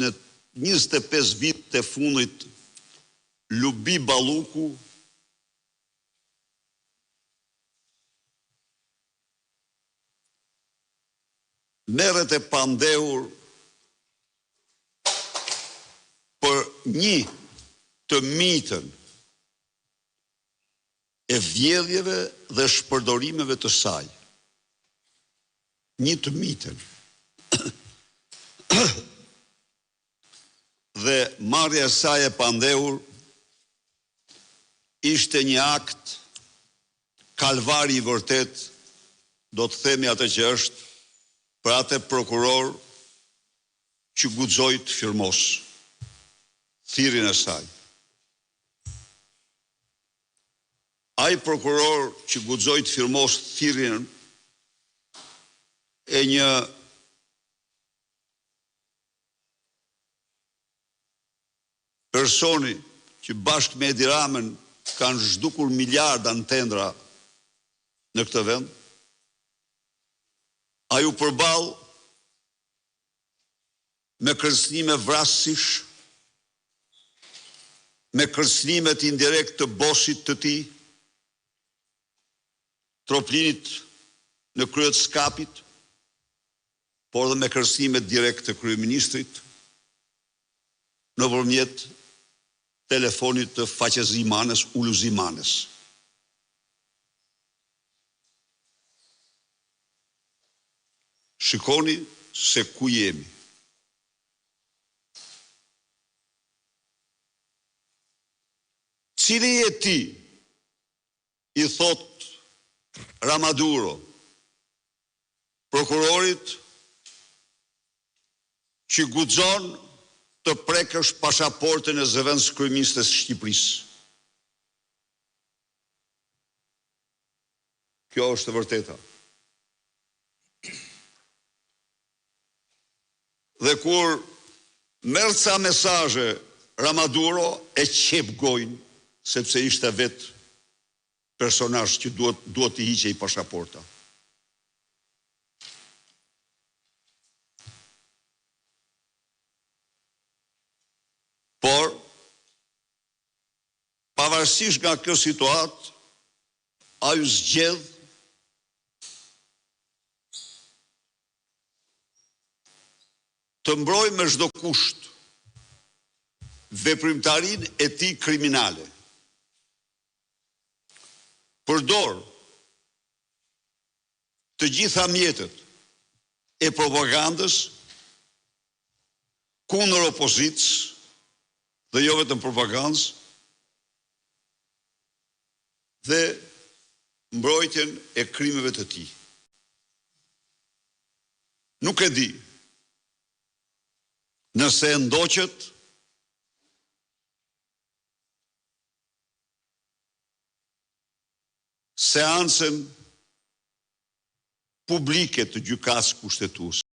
në 25 vit të fundit Lubi Balluku merret e pandehur për një të mitën e vjedhjeve dhe shpërdorimeve të saj. Një të mitën. Dhe marrja e saj e pandehur ishte një akt kalvari i vërtet, do të themi atë që është, për atë prokuror që guxoi të firmos thirrjen e saj. Ai prokuror që guxoi të firmos thirrjen e një personi që bashkë me Edi Ramën kanë zhdukur miliarda në tendra në këtë vend, ai u përball me kërcënime vrasësish, me kërcënimet indirekt të bosit të tij, Troplinit në krye të skapit, por dhe me kërcënimet direkt të kryeministrit nëpërmjet telefonit të Faqezimanes, Uluzimanes. Shikoni se ku jemi. Cili je ti, i thot Ramaduro, prokurorit që guxon të prekësh pasaportën e zëvendës kryeministes së Shqipërisë. Kjo është e vërteta. Dhe kur merr ca mesazhe Ramaduro e qep gojnë, sepse ishte vetë personazh që duhet të hiqej pasaporta. Por, pavarësisht nga kjo situatë, ai u zgjedh të mbrojë me çdo kusht veprimtarinë e tij kriminale. Përdor të gjitha mjetet e propagandës kundër opozitës dhe jo vetëm propagandës dhe mbrojtjen e krimeve të tij. Nuk e di nëse e ndoqët seancën publike të gjykatës kushtetuese.